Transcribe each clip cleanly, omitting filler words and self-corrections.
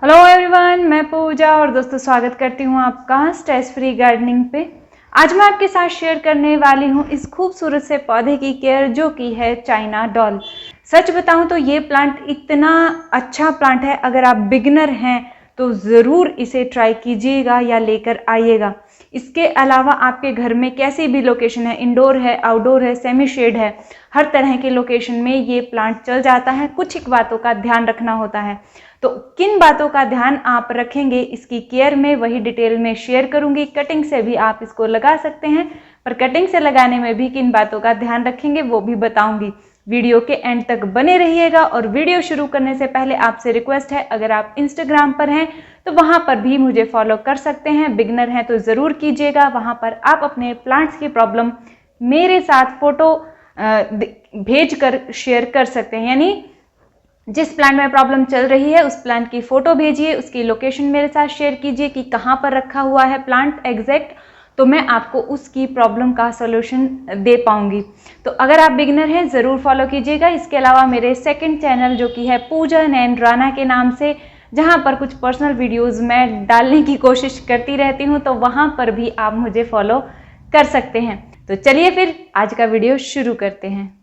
Hello everyone, मैं पूजा और दोस्तों स्वागत करती हूँ आपका स्ट्रेस फ्री गार्डनिंग पे। आज मैं आपके साथ शेयर करने वाली हूँ इस खूबसूरत से पौधे की केयर जो कि है चाइना डॉल। सच बताऊँ तो ये प्लांट इतना अच्छा प्लांट है, अगर आप बिगिनर हैं तो ज़रूर इसे ट्राई कीजिएगा या लेकर आइएगा। इसके अलावा आपके घर में कैसी भी लोकेशन है, इंडोर है, आउटडोर है, सेमी शेड है, हर तरह के लोकेशन में ये प्लांट चल जाता है। कुछ एक बातों का ध्यान रखना होता है, तो किन बातों का ध्यान आप रखेंगे इसकी केयर में वही डिटेल में शेयर करूंगी। कटिंग से भी आप इसको लगा सकते हैं, पर कटिंग से लगाने में भी किन बातों का ध्यान रखेंगे वो भी बताऊंगी। वीडियो के एंड तक बने रहिएगा। और वीडियो शुरू करने से पहले आपसे रिक्वेस्ट है, अगर आप इंस्टाग्राम पर हैं तो वहां पर भी मुझे फॉलो कर सकते हैं। बिगनर हैं तो ज़रूर कीजिएगा। वहां पर आप अपने प्लांट्स की प्रॉब्लम मेरे साथ फोटो भेज कर शेयर कर सकते हैं, यानी जिस प्लांट में प्रॉब्लम चल रही है उस प्लांट की फोटो भेजिए, उसकी लोकेशन मेरे साथ शेयर कीजिए कि कहाँ पर रखा हुआ है प्लांट एग्जैक्ट, तो मैं आपको उसकी प्रॉब्लम का सॉल्यूशन दे पाऊंगी। तो अगर आप बिगिनर हैं ज़रूर फॉलो कीजिएगा। इसके अलावा मेरे सेकंड चैनल जो कि है पूजा नैन राणा के नाम से, जहां पर कुछ पर्सनल वीडियोस मैं डालने की कोशिश करती रहती हूं, तो वहां पर भी आप मुझे फॉलो कर सकते हैं। तो चलिए फिर आज का वीडियो शुरू करते हैं।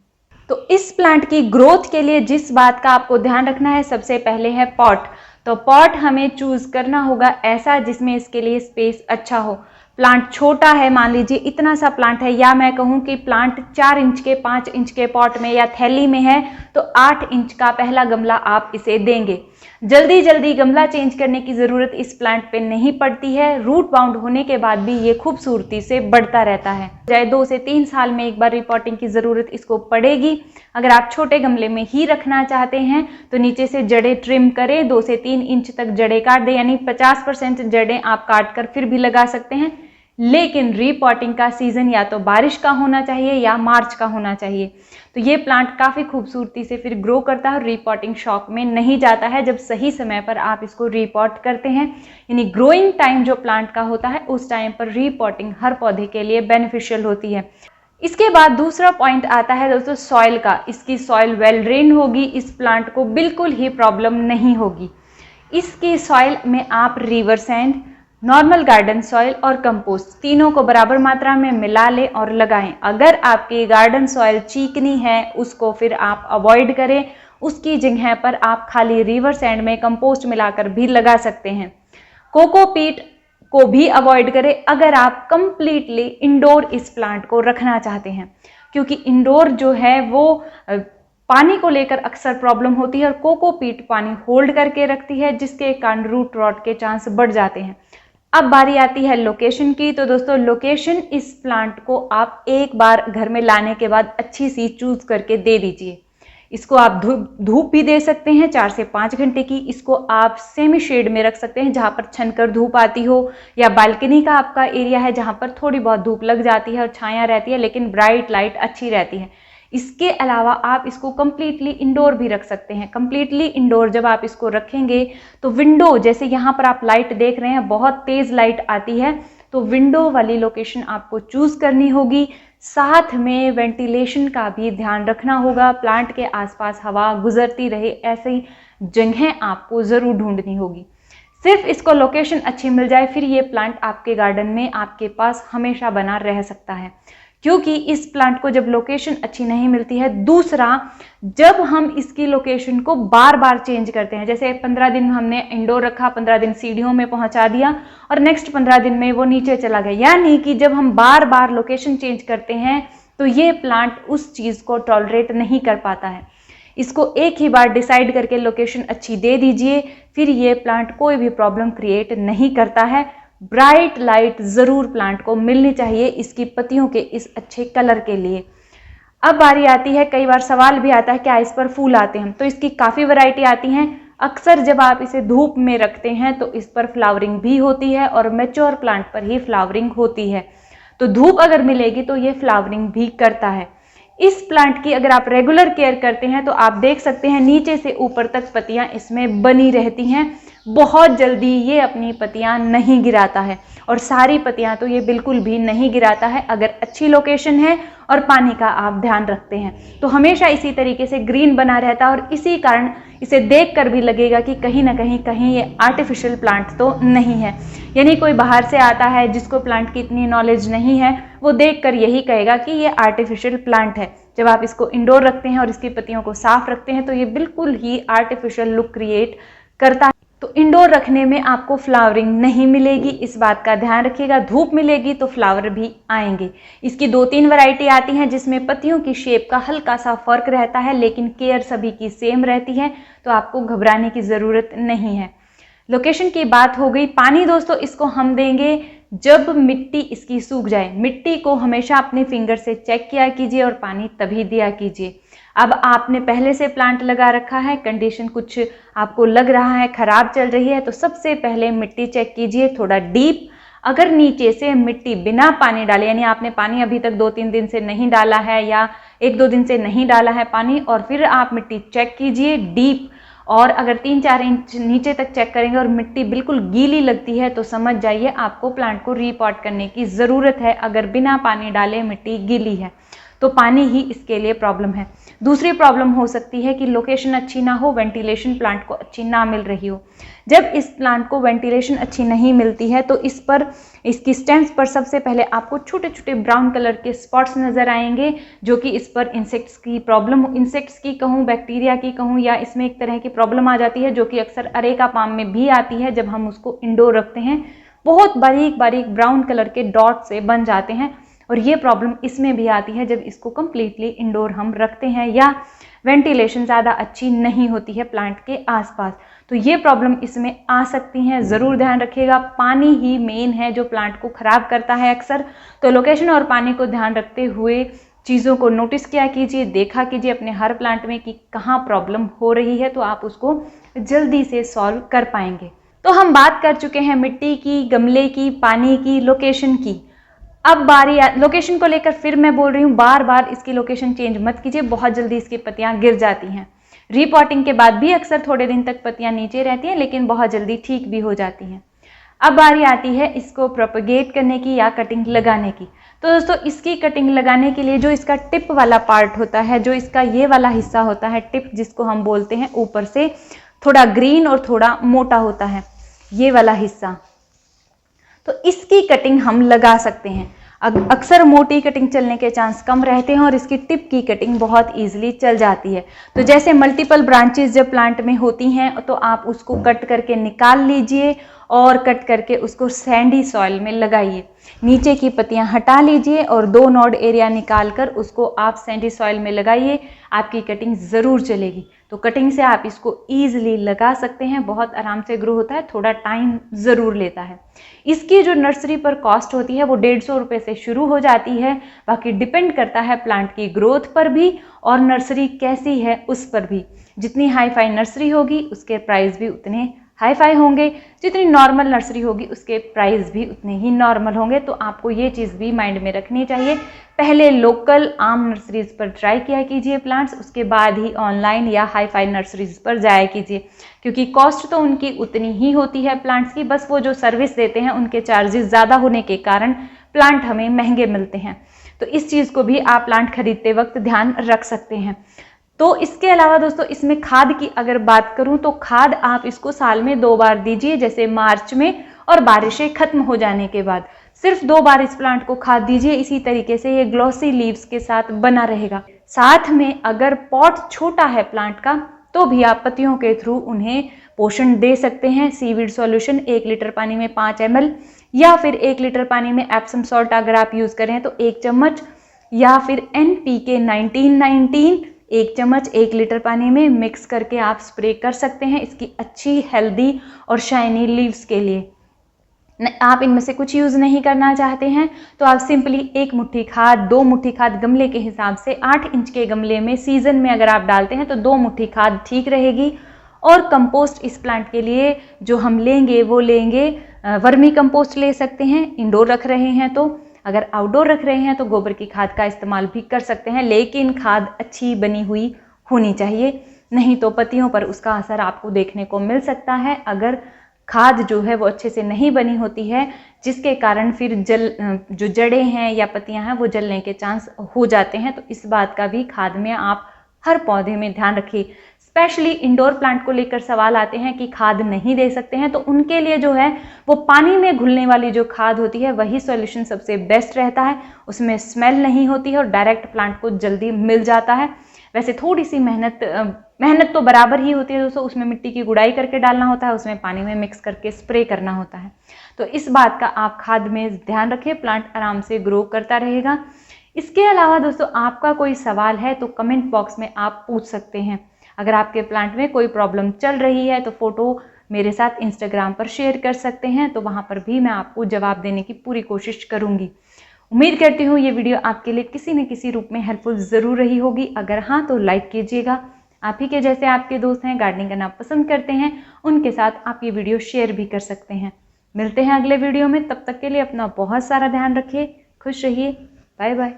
तो इस प्लांट की ग्रोथ के लिए जिस बात का आपको ध्यान रखना है, सबसे पहले है पॉट। तो पॉट हमें चूज करना होगा ऐसा जिसमें इसके लिए स्पेस अच्छा हो। प्लांट छोटा है, मान लीजिए इतना सा प्लांट है, या मैं कहूँ कि प्लांट 4 इंच के 5 इंच के पॉट में या थैली में है, तो 8 इंच का पहला गमला आप इसे देंगे। जल्दी जल्दी गमला चेंज करने की ज़रूरत इस प्लांट पे नहीं पड़ती है। रूट बाउंड होने के बाद भी ये खूबसूरती से बढ़ता रहता है। चाहे 2 से 3 साल में एक बार रिपोर्टिंग की ज़रूरत इसको पड़ेगी। अगर आप छोटे गमले में ही रखना चाहते हैं तो नीचे से जड़ें ट्रिम करें, 2 से 3 इंच तक जड़ें काट दें, यानी 50% जड़ें आप काट कर फिर भी लगा सकते हैं। लेकिन रीपॉटिंग का सीजन या तो बारिश का होना चाहिए या मार्च का होना चाहिए। तो ये प्लांट काफ़ी खूबसूरती से फिर ग्रो करता है और रीपॉटिंग शॉक में नहीं जाता है जब सही समय पर आप इसको रीपॉट करते हैं। यानी ग्रोइंग टाइम जो प्लांट का होता है उस टाइम पर रीपॉटिंग हर पौधे के लिए बेनिफिशियल होती है। इसके बाद दूसरा पॉइंट आता है दोस्तों सॉइल का। इसकी सॉइल वेल ड्रेन होगी, इस प्लांट को बिल्कुल ही प्रॉब्लम नहीं होगी। इसकी सॉइल में आप river sand, normal garden soil और कंपोस्ट तीनों को बराबर मात्रा में मिला लें और लगाएं। अगर आपकी गार्डन सॉइल चीकनी है उसको फिर आप अवॉइड करें, उसकी जगह पर आप खाली रिवर सैंड में कंपोस्ट मिलाकर भी लगा सकते हैं। कोकोपीट को भी अवॉइड करें अगर आप कंप्लीटली इंडोर इस प्लांट को रखना चाहते हैं, क्योंकि इंडोर जो है वो पानी को लेकर अक्सर प्रॉब्लम होती है और कोकोपीट पानी होल्ड करके रखती है, जिसके कारण रूट रॉट के चांस बढ़ जाते हैं। अब बारी आती है लोकेशन की। तो दोस्तों लोकेशन इस प्लांट को आप एक बार घर में लाने के बाद अच्छी सी चूज करके दे दीजिए। इसको आप धूप भी दे सकते हैं 4 से 5 घंटे की। इसको आप सेमी शेड में रख सकते हैं जहां पर छनकर धूप आती हो, या बालकनी का आपका एरिया है जहां पर थोड़ी बहुत धूप लग जाती है और छाया रहती है लेकिन ब्राइट लाइट अच्छी रहती है। इसके अलावा आप इसको कम्प्लीटली इंडोर भी रख सकते हैं। कम्प्लीटली इंडोर जब आप इसको रखेंगे तो विंडो, जैसे यहाँ पर आप लाइट देख रहे हैं बहुत तेज़ लाइट आती है, तो विंडो वाली लोकेशन आपको चूज़ करनी होगी। साथ में वेंटिलेशन का भी ध्यान रखना होगा, प्लांट के आसपास हवा गुजरती रहे ऐसी जगह आपको ज़रूर ढूंढनी होगी। सिर्फ इसको लोकेशन अच्छी मिल जाए फिर ये प्लांट आपके गार्डन में आपके पास हमेशा बना रह सकता है, क्योंकि इस प्लांट को जब लोकेशन अच्छी नहीं मिलती है। दूसरा, जब हम इसकी लोकेशन को बार बार चेंज करते हैं, जैसे 15 दिन हमने इंडोर रखा, 15 दिन सीढ़ियों में पहुंचा दिया और नेक्स्ट 15 दिन में वो नीचे चला गया, यानी कि जब हम बार बार लोकेशन चेंज करते हैं तो ये प्लांट उस चीज़ को टॉलरेट नहीं कर पाता है। इसको एक ही बार डिसाइड करके लोकेशन अच्छी दे दीजिए, फिर ये प्लांट कोई भी प्रॉब्लम क्रिएट नहीं करता है। ब्राइट लाइट ज़रूर प्लांट को मिलनी चाहिए इसकी पत्तियों के इस अच्छे कलर के लिए। अब बारी आती है, कई बार सवाल भी आता है क्या इस पर फूल आते हैं, तो इसकी काफ़ी वैरायटी आती हैं। अक्सर जब आप इसे धूप में रखते हैं तो इस पर फ्लावरिंग भी होती है और मैच्योर प्लांट पर ही फ्लावरिंग होती है। तो धूप अगर मिलेगी तो ये फ्लावरिंग भी करता है। इस प्लांट की अगर आप रेगुलर केयर करते हैं तो आप देख सकते हैं नीचे से ऊपर तक पत्तियां इसमें बनी रहती हैं। बहुत जल्दी ये अपनी पत्तियां नहीं गिराता है और सारी पत्तियां तो ये बिल्कुल भी नहीं गिराता है अगर अच्छी लोकेशन है और पानी का आप ध्यान रखते हैं। तो हमेशा इसी तरीके से ग्रीन बना रहता है और इसी कारण इसे देखकर भी लगेगा कि कहीं ना कहीं ये आर्टिफिशियल प्लांट तो नहीं है। यानी कोई बाहर से आता है जिसको प्लांट की इतनी नॉलेज नहीं है, वो देखकर यही कहेगा कि ये आर्टिफिशियल प्लांट है। जब आप इसको इंडोर रखते हैं और इसकी पत्तियों को साफ रखते हैं तो ये बिल्कुल ही आर्टिफिशियल लुक क्रिएट करता है। तो इंडोर रखने में आपको फ्लावरिंग नहीं मिलेगी, इस बात का ध्यान रखिएगा। धूप मिलेगी तो फ्लावर भी आएंगे। इसकी 2-3 वैरायटी आती हैं जिसमें पत्तियों की शेप का हल्का सा फर्क रहता है, लेकिन केयर सभी की सेम रहती है, तो आपको घबराने की ज़रूरत नहीं है। लोकेशन की बात हो गई। पानी दोस्तों इसको हम देंगे जब मिट्टी इसकी सूख जाए। मिट्टी को हमेशा अपने फिंगर से चेक किया कीजिए और पानी तभी दिया कीजिए। अब आपने पहले से प्लांट लगा रखा है, कंडीशन कुछ आपको लग रहा है खराब चल रही है, तो सबसे पहले मिट्टी चेक कीजिए थोड़ा डीप। अगर नीचे से मिट्टी बिना पानी डाले, यानी आपने पानी अभी तक 2-3 दिन से नहीं डाला है या 1-2 दिन से नहीं डाला है पानी, और फिर आप मिट्टी चेक कीजिए डीप, और अगर 3-4 इंच नीचे तक चेक करेंगे और मिट्टी बिल्कुल गीली लगती है तो समझ जाइए आपको प्लांट को रीपॉट करने की ज़रूरत है। अगर बिना पानी डाले मिट्टी गीली है तो पानी ही इसके लिए प्रॉब्लम है। दूसरी प्रॉब्लम हो सकती है कि लोकेशन अच्छी ना हो, वेंटिलेशन प्लांट को अच्छी ना मिल रही हो। जब इस प्लांट को वेंटिलेशन अच्छी नहीं मिलती है तो इस पर, इसकी स्टेम्स पर सबसे पहले आपको छोटे छोटे ब्राउन कलर के स्पॉट्स नज़र आएंगे, जो कि इस पर इंसेक्ट्स की प्रॉब्लम, इंसेक्ट्स की कहूँ, बैक्टीरिया की कहूँ, या इसमें एक तरह की प्रॉब्लम आ जाती है जो कि अक्सर अरेका पाम में भी आती है। जब हम उसको इंडोर रखते हैं बहुत बारीक बारीक ब्राउन कलर के डॉट से बन जाते हैं, और ये प्रॉब्लम इसमें भी आती है जब इसको कम्प्लीटली इंडोर हम रखते हैं या वेंटिलेशन ज़्यादा अच्छी नहीं होती है प्लांट के आसपास, तो ये प्रॉब्लम इसमें आ सकती हैं। ज़रूर ध्यान रखिएगा, पानी ही मेन है जो प्लांट को ख़राब करता है अक्सर। तो लोकेशन और पानी को ध्यान रखते हुए चीज़ों को नोटिस किया कीजिए, देखा कीजिए अपने हर प्लांट में कि कहाँ प्रॉब्लम हो रही है, तो आप उसको जल्दी से सॉल्व कर पाएंगे। तो हम बात कर चुके हैं मिट्टी की, गमले की, पानी की, लोकेशन की। अब बारी लोकेशन को लेकर फिर मैं बोल रही हूँ, बार बार इसकी लोकेशन चेंज मत कीजिए, बहुत जल्दी इसकी पत्तियाँ गिर जाती हैं। रीपॉटिंग के बाद भी अक्सर थोड़े दिन तक पत्तियाँ नीचे रहती हैं, लेकिन बहुत जल्दी ठीक भी हो जाती हैं। अब बारी आती है इसको प्रोपगेट करने की या कटिंग लगाने की। तो दोस्तों इसकी कटिंग लगाने के लिए जो इसका टिप वाला पार्ट होता है, जो इसका ये वाला हिस्सा होता है टिप, जिसको हम बोलते हैं ऊपर से थोड़ा ग्रीन और थोड़ा मोटा होता है ये वाला हिस्सा, तो इसकी कटिंग हम लगा सकते हैं। अक्सर मोटी कटिंग चलने के चांस कम रहते हैं और इसकी टिप की कटिंग बहुत इजीली चल जाती है। तो जैसे मल्टीपल ब्रांचेस जब प्लांट में होती हैं तो आप उसको कट करके निकाल लीजिए और कट करके उसको सैंडी सॉइल में लगाइए। नीचे की पत्तियां हटा लीजिए और 2 नोड एरिया निकाल कर उसको आप सैंडी सॉइल में लगाइए, आपकी कटिंग ज़रूर चलेगी। तो कटिंग से आप इसको ईजिली लगा सकते हैं, बहुत आराम से ग्रो होता है, थोड़ा टाइम ज़रूर लेता है। इसकी जो नर्सरी पर कॉस्ट होती है वो 150 रुपये से शुरू हो जाती है। बाकी डिपेंड करता है प्लांट की ग्रोथ पर भी और नर्सरी कैसी है उस पर भी। जितनी हाई फाई नर्सरी होगी उसके प्राइस भी उतने हाई फाई होंगे, जितनी नॉर्मल नर्सरी होगी उसके प्राइस भी उतने ही नॉर्मल होंगे। तो आपको ये चीज़ भी माइंड में रखनी चाहिए। पहले लोकल आम नर्सरीज पर ट्राई किया कीजिए प्लांट्स, उसके बाद ही ऑनलाइन या हाई फाई नर्सरीज पर जाया कीजिए, क्योंकि कॉस्ट तो उनकी उतनी ही होती है प्लांट्स की, बस वो जो सर्विस देते हैं उनके चार्जेस ज़्यादा होने के कारण प्लांट हमें महंगे मिलते हैं। तो इस चीज़ को भी आप प्लांट खरीदते वक्त ध्यान रख सकते हैं। तो इसके अलावा दोस्तों इसमें खाद की अगर बात करूं तो खाद आप इसको साल में 2 बार दीजिए, जैसे मार्च में और बारिशें खत्म हो जाने के बाद सिर्फ 2 बार इस प्लांट को खाद दीजिए। इसी तरीके से ये ग्लॉसी लीव्स के साथ बना रहेगा। साथ में अगर पॉट छोटा है प्लांट का तो भी आप पत्तियों के थ्रू उन्हें पोषण दे सकते हैं। सीवीड सॉल्यूशन 1 लीटर पानी में 5 ml या फिर 1 लीटर पानी में एप्सम सॉल्ट अगर आप यूज़ करें तो 1 चम्मच, या फिर NPK 1919 1 चम्मच 1 लीटर पानी में मिक्स करके आप स्प्रे कर सकते हैं इसकी अच्छी हेल्दी और शाइनी लीव्स के लिए। आप इनमें से कुछ यूज़ नहीं करना चाहते हैं तो आप सिंपली 1 मुट्ठी खाद, 2 मुट्ठी खाद गमले के हिसाब से 8 इंच के गमले में सीजन में अगर आप डालते हैं तो 2 मुट्ठी खाद ठीक रहेगी। और कंपोस्ट इस प्लांट के लिए जो हम लेंगे वो लेंगे वर्मी कंपोस्ट ले सकते हैं इंडोर रख रहे हैं तो। अगर आउटडोर रख रहे हैं तो गोबर की खाद का इस्तेमाल भी कर सकते हैं, लेकिन खाद अच्छी बनी हुई होनी चाहिए, नहीं तो पत्तियों पर उसका असर आपको देखने को मिल सकता है। अगर खाद जो है वो अच्छे से नहीं बनी होती है, जिसके कारण फिर जो जड़ें हैं या पत्तियां हैं वो जलने के चांस हो जाते हैं। तो इस बात का भी खाद में आप हर पौधे में ध्यान रखिए। स्पेशली इंडोर प्लांट को लेकर सवाल आते हैं कि खाद नहीं दे सकते हैं, तो उनके लिए जो है वो पानी में घुलने वाली जो खाद होती है वही सॉल्यूशन सबसे बेस्ट रहता है। उसमें स्मेल नहीं होती है और डायरेक्ट प्लांट को जल्दी मिल जाता है। वैसे थोड़ी सी मेहनत तो बराबर ही होती है दोस्तों, उसमें मिट्टी की गुड़ाई करके डालना होता है, उसमें पानी में मिक्स करके स्प्रे करना होता है। तो इस बात का आप खाद में ध्यान रखें, प्लांट आराम से ग्रो करता रहेगा। इसके अलावा दोस्तों आपका कोई सवाल है तो कमेंट बॉक्स में आप पूछ सकते हैं। अगर आपके प्लांट में कोई प्रॉब्लम चल रही है तो फोटो मेरे साथ इंस्टाग्राम पर शेयर कर सकते हैं, तो वहां पर भी मैं आपको जवाब देने की पूरी कोशिश करूंगी। उम्मीद करती हूँ ये वीडियो आपके लिए किसी न किसी रूप में हेल्पफुल ज़रूर रही होगी। अगर हाँ तो लाइक कीजिएगा। आप ही के जैसे आपके दोस्त हैं, गार्डनिंग करना पसंद करते हैं, उनके साथ आप ये वीडियो शेयर भी कर सकते हैं। मिलते हैं अगले वीडियो में, तब तक के लिए अपना बहुत सारा ध्यान रखिए, खुश रहिए, बाय बाय।